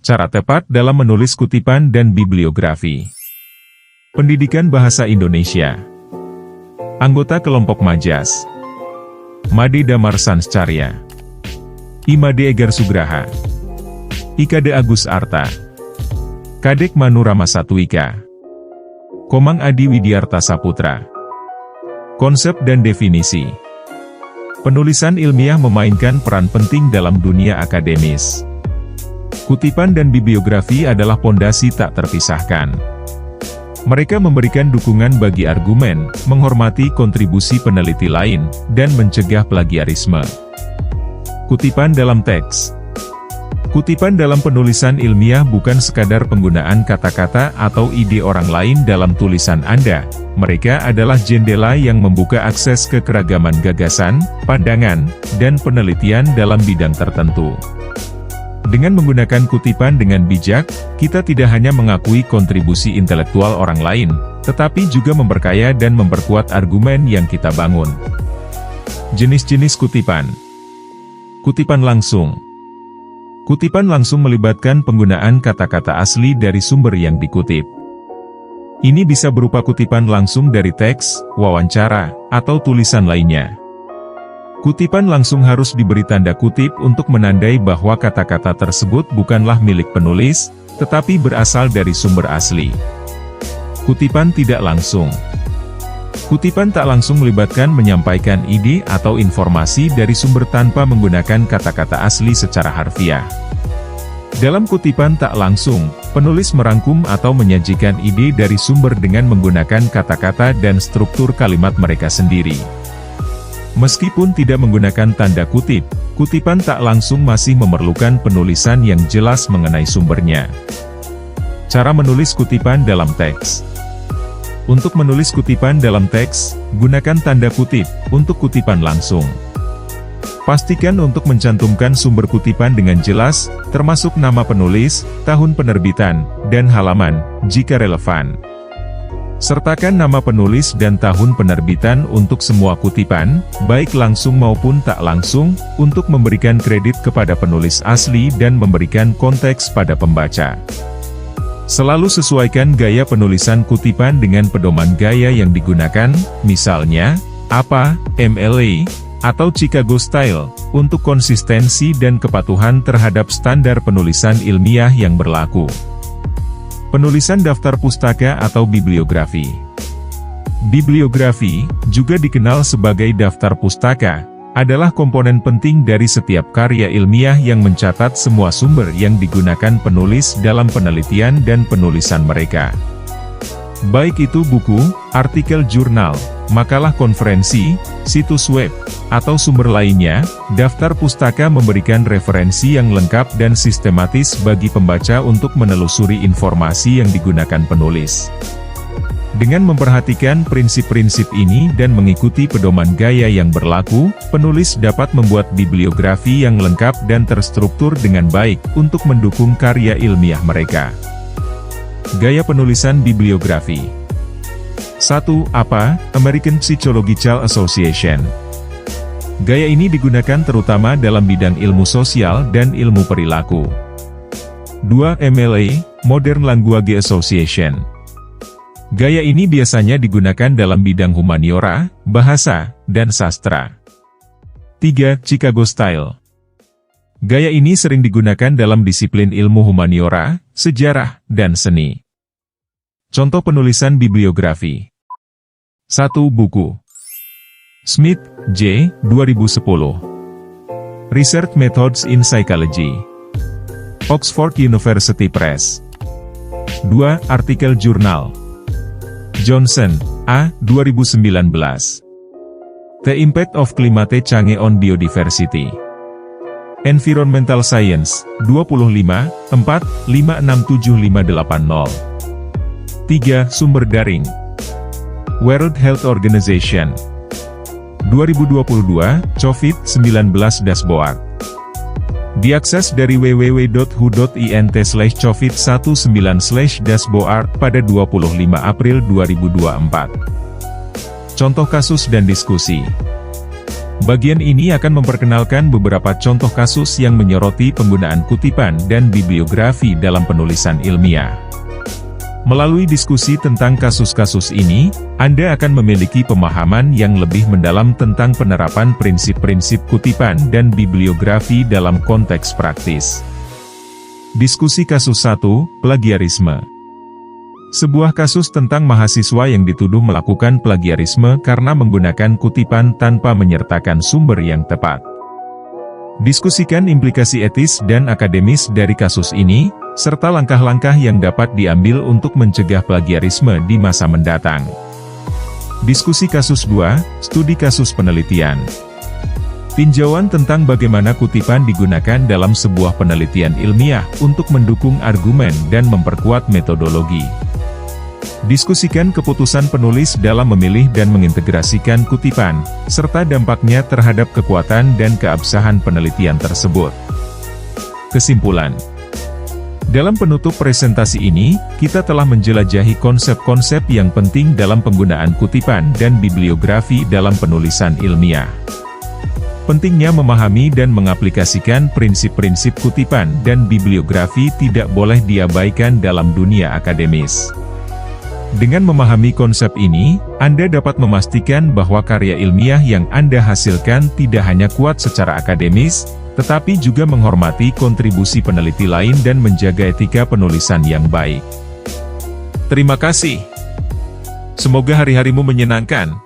Cara tepat dalam menulis kutipan dan bibliografi. Pendidikan Bahasa Indonesia. Anggota Kelompok Majas. Made Damar Sanscarya. Imade Egar Sugraha. Ikade Agus Arta. Kadek Manu Ramasatwika. Komang Adi Widiarta Saputra. Konsep dan definisi. Penulisan ilmiah memainkan peran penting dalam dunia akademis. Kutipan dan bibliografi adalah pondasi tak terpisahkan. Mereka memberikan dukungan bagi argumen, menghormati kontribusi peneliti lain, dan mencegah plagiarisme. Kutipan dalam teks. Kutipan dalam penulisan ilmiah bukan sekadar penggunaan kata-kata atau ide orang lain dalam tulisan Anda. Mereka adalah jendela yang membuka akses ke keragaman gagasan, pandangan, dan penelitian dalam bidang tertentu. Dengan menggunakan kutipan dengan bijak, kita tidak hanya mengakui kontribusi intelektual orang lain, tetapi juga memperkaya dan memperkuat argumen yang kita bangun. Jenis-jenis kutipan. Kutipan langsung. Kutipan langsung melibatkan penggunaan kata-kata asli dari sumber yang dikutip. Ini bisa berupa kutipan langsung dari teks, wawancara, atau tulisan lainnya. Kutipan langsung harus diberi tanda kutip untuk menandai bahwa kata-kata tersebut bukanlah milik penulis, tetapi berasal dari sumber asli. Kutipan tidak langsung. Kutipan tak langsung melibatkan menyampaikan ide atau informasi dari sumber tanpa menggunakan kata-kata asli secara harfiah. Dalam kutipan tak langsung, penulis merangkum atau menyajikan ide dari sumber dengan menggunakan kata-kata dan struktur kalimat mereka sendiri. Meskipun tidak menggunakan tanda kutip, kutipan tak langsung masih memerlukan penulisan yang jelas mengenai sumbernya. Cara menulis kutipan dalam teks. Untuk menulis kutipan dalam teks, gunakan tanda kutip untuk kutipan langsung. Pastikan untuk mencantumkan sumber kutipan dengan jelas, termasuk nama penulis, tahun penerbitan, dan halaman, jika relevan. Sertakan nama penulis dan tahun penerbitan untuk semua kutipan, baik langsung maupun tak langsung, untuk memberikan kredit kepada penulis asli dan memberikan konteks pada pembaca. Selalu sesuaikan gaya penulisan kutipan dengan pedoman gaya yang digunakan, misalnya, APA, MLA, atau Chicago Style, untuk konsistensi dan kepatuhan terhadap standar penulisan ilmiah yang berlaku. Penulisan daftar pustaka atau bibliografi. Bibliografi, juga dikenal sebagai daftar pustaka, adalah komponen penting dari setiap karya ilmiah yang mencatat semua sumber yang digunakan penulis dalam penelitian dan penulisan mereka. Baik itu buku, artikel jurnal, makalah konferensi, situs web, atau sumber lainnya, daftar pustaka memberikan referensi yang lengkap dan sistematis bagi pembaca untuk menelusuri informasi yang digunakan penulis. Dengan memperhatikan prinsip-prinsip ini dan mengikuti pedoman gaya yang berlaku, penulis dapat membuat bibliografi yang lengkap dan terstruktur dengan baik untuk mendukung karya ilmiah mereka. Gaya penulisan bibliografi. 1. APA, American Psychological Association. Gaya ini digunakan terutama dalam bidang ilmu sosial dan ilmu perilaku. 2. MLA, Modern Language Association. Gaya ini biasanya digunakan dalam bidang humaniora, bahasa, dan sastra. 3. Chicago Style. Gaya ini sering digunakan dalam disiplin ilmu humaniora, sejarah, dan seni. Contoh penulisan bibliografi. 1. Buku. Smith, J. 2010. Research Methods in Psychology. Oxford University Press. 2. Artikel jurnal. Johnson, A. 2019. The Impact of Climate Change on Biodiversity. Environmental Science, 25, 4, 567580. 3. Sumber daring. World Health Organization. 2022, COVID-19 Dashboard. Diakses dari www.hu.int/covid19/dashboard pada 25 April 2024. Contoh kasus dan diskusi. Bagian ini akan memperkenalkan beberapa contoh kasus yang menyoroti penggunaan kutipan dan bibliografi dalam penulisan ilmiah. Melalui diskusi tentang kasus-kasus ini, Anda akan memiliki pemahaman yang lebih mendalam tentang penerapan prinsip-prinsip kutipan dan bibliografi dalam konteks praktis. Diskusi kasus 1, plagiarisme. Sebuah kasus tentang mahasiswa yang dituduh melakukan plagiarisme karena menggunakan kutipan tanpa menyertakan sumber yang tepat. Diskusikan implikasi etis dan akademis dari kasus ini, serta langkah-langkah yang dapat diambil untuk mencegah plagiarisme di masa mendatang. Diskusi kasus 2, studi kasus penelitian. Tinjauan tentang bagaimana kutipan digunakan dalam sebuah penelitian ilmiah untuk mendukung argumen dan memperkuat metodologi. Diskusikan keputusan penulis dalam memilih dan mengintegrasikan kutipan, serta dampaknya terhadap kekuatan dan keabsahan penelitian tersebut. Kesimpulan. Dalam penutup presentasi ini, kita telah menjelajahi konsep-konsep yang penting dalam penggunaan kutipan dan bibliografi dalam penulisan ilmiah. Pentingnya memahami dan mengaplikasikan prinsip-prinsip kutipan dan bibliografi tidak boleh diabaikan dalam dunia akademis. Dengan memahami konsep ini, Anda dapat memastikan bahwa karya ilmiah yang Anda hasilkan tidak hanya kuat secara akademis, tetapi juga menghormati kontribusi peneliti lain dan menjaga etika penulisan yang baik. Terima kasih. Semoga hari-harimu menyenangkan.